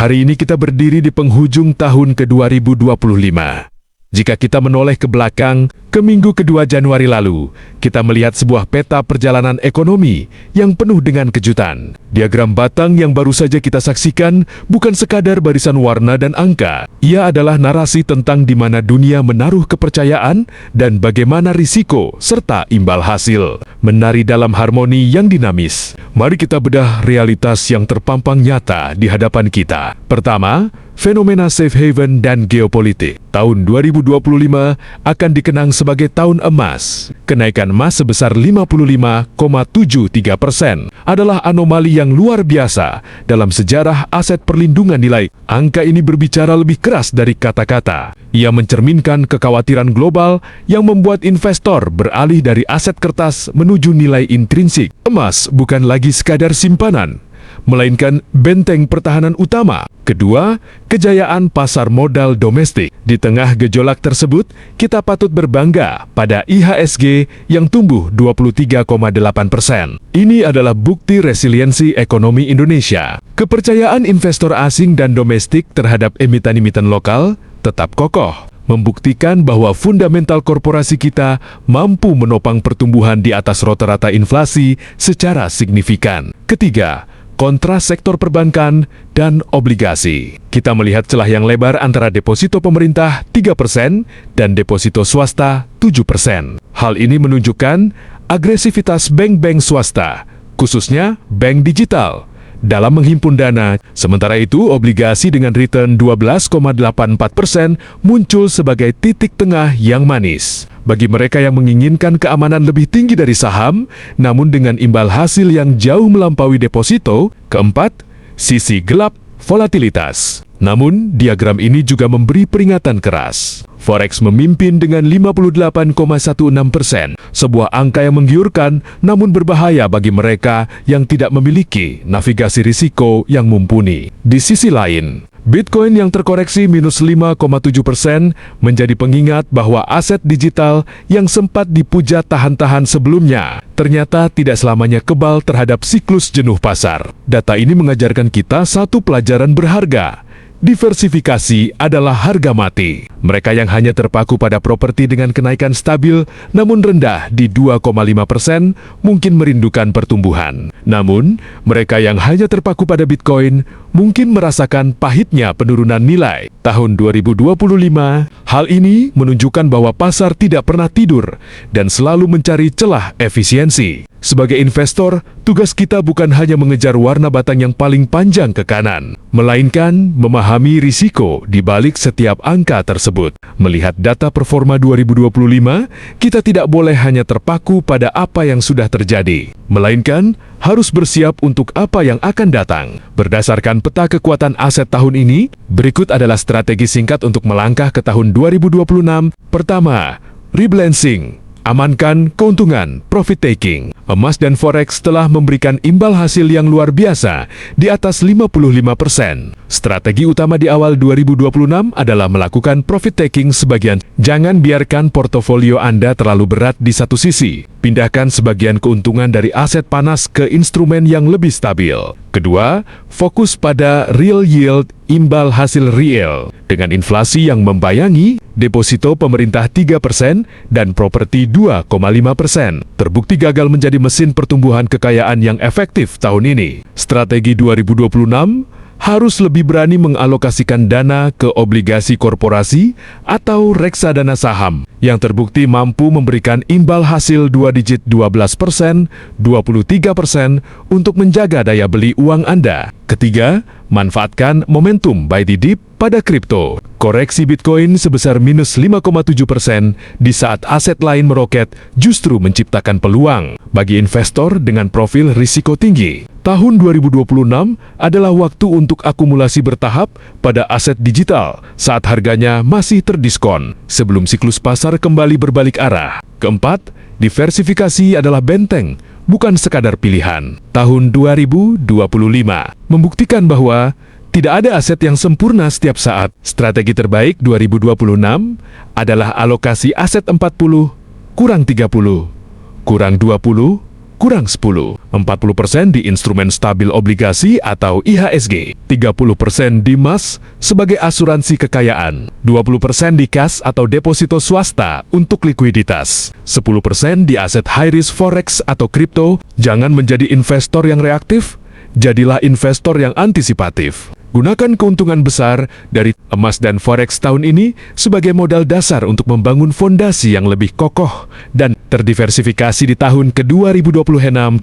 Hari ini kita berdiri di penghujung tahun ke-2025. Jika kita menoleh ke belakang, ke minggu kedua Januari lalu, kita melihat sebuah peta perjalanan ekonomi yang penuh dengan kejutan. Diagram batang yang baru saja kita saksikan bukan sekadar barisan warna dan angka. Ia adalah narasi tentang di mana dunia menaruh kepercayaan dan bagaimana risiko serta imbal hasil. Menari dalam harmoni yang dinamis. Mari kita bedah realitas yang terpampang nyata di hadapan kita. Pertama, fenomena safe haven dan geopolitik. Tahun 2025 akan dikenang sebagai tahun emas. Kenaikan emas sebesar 55,73% adalah anomali yang luar biasa dalam sejarah aset perlindungan nilai. Angka ini berbicara lebih keras dari kata-kata. Ia mencerminkan kekhawatiran global yang membuat investor beralih dari aset kertas menuju nilai intrinsik. Emas bukan lagi sekadar simpanan, melainkan benteng pertahanan utama. Kedua, kejayaan pasar modal domestik. Di tengah gejolak tersebut, kita patut berbangga pada IHSG yang tumbuh 23,8%. Ini adalah bukti resiliensi ekonomi Indonesia. Kepercayaan investor asing dan domestik terhadap emiten-emiten lokal tetap kokoh, membuktikan bahwa fundamental korporasi kita mampu menopang pertumbuhan di atas rata-rata inflasi secara signifikan. Ketiga, kontras sektor perbankan dan obligasi. Kita melihat celah yang lebar antara deposito pemerintah 3% dan deposito swasta 7%. Hal ini menunjukkan agresivitas bank-bank swasta, khususnya bank digital, dalam menghimpun dana. Sementara itu, obligasi dengan return 12,84% muncul sebagai titik tengah yang manis bagi mereka yang menginginkan keamanan lebih tinggi dari saham, namun dengan imbal hasil yang jauh melampaui deposito. Keempat, sisi gelap volatilitas. Namun, diagram ini juga memberi peringatan keras. Forex memimpin dengan 58,16%, sebuah angka yang menggiurkan namun berbahaya bagi mereka yang tidak memiliki navigasi risiko yang mumpuni. Di sisi lain, Bitcoin yang terkoreksi minus 5,7% menjadi pengingat bahwa aset digital yang sempat dipuja tahan-tahan sebelumnya ternyata tidak selamanya kebal terhadap siklus jenuh pasar. Data ini mengajarkan kita satu pelajaran berharga. Diversifikasi adalah harga mati. Mereka yang hanya terpaku pada properti dengan kenaikan stabil namun rendah di 2,5% mungkin merindukan pertumbuhan. Namun, mereka yang hanya terpaku pada Bitcoin mungkin merasakan pahitnya penurunan nilai. Tahun 2025, hal ini menunjukkan bahwa pasar tidak pernah tidur dan selalu mencari celah efisiensi. Sebagai investor, tugas kita bukan hanya mengejar warna batang yang paling panjang ke kanan, melainkan memahami risiko di balik setiap angka tersebut. Melihat data performa 2025, kita tidak boleh hanya terpaku pada apa yang sudah terjadi, melainkan harus bersiap untuk apa yang akan datang. Berdasarkan peta kekuatan aset tahun ini, berikut adalah strategi singkat untuk melangkah ke tahun 2026. Pertama, rebalancing. Amankan keuntungan, profit taking. Emas dan forex telah memberikan imbal hasil yang luar biasa di atas 55%. Strategi utama di awal 2026 adalah melakukan profit taking sebagian. Jangan biarkan portofolio Anda terlalu berat di satu sisi. Pindahkan sebagian keuntungan dari aset panas ke instrumen yang lebih stabil. Kedua, fokus pada real yield, imbal hasil real. Dengan inflasi yang membayangi, deposito pemerintah 3% dan properti 2,5%. Terbukti gagal menjadi mesin pertumbuhan kekayaan yang efektif tahun ini. Strategi 2026 harus lebih berani mengalokasikan dana ke obligasi korporasi atau reksadana saham yang terbukti mampu memberikan imbal hasil 2 digit 12%, 23% untuk menjaga daya beli uang Anda. Ketiga, manfaatkan momentum buy the dip pada kripto. Koreksi Bitcoin sebesar minus 5,7% di saat aset lain meroket justru menciptakan peluang bagi investor dengan profil risiko tinggi. Tahun 2026 adalah waktu untuk akumulasi bertahap pada aset digital saat harganya masih terdiskon sebelum siklus pasar kembali berbalik arah. Keempat, diversifikasi adalah benteng, bukan sekadar pilihan. Tahun 2025 membuktikan bahwa tidak ada aset yang sempurna setiap saat. Strategi terbaik 2026 adalah alokasi aset 40, kurang 30, kurang 20, kurang 10, 40% di instrumen stabil obligasi atau IHSG, 30% di emas sebagai asuransi kekayaan, 20% di kas atau deposito swasta untuk likuiditas, 10% di aset high risk forex atau kripto. Jangan menjadi investor yang reaktif, jadilah investor yang antisipatif. Gunakan keuntungan besar dari emas dan forex tahun ini sebagai modal dasar untuk membangun fondasi yang lebih kokoh dan terdiversifikasi di tahun ke-2026.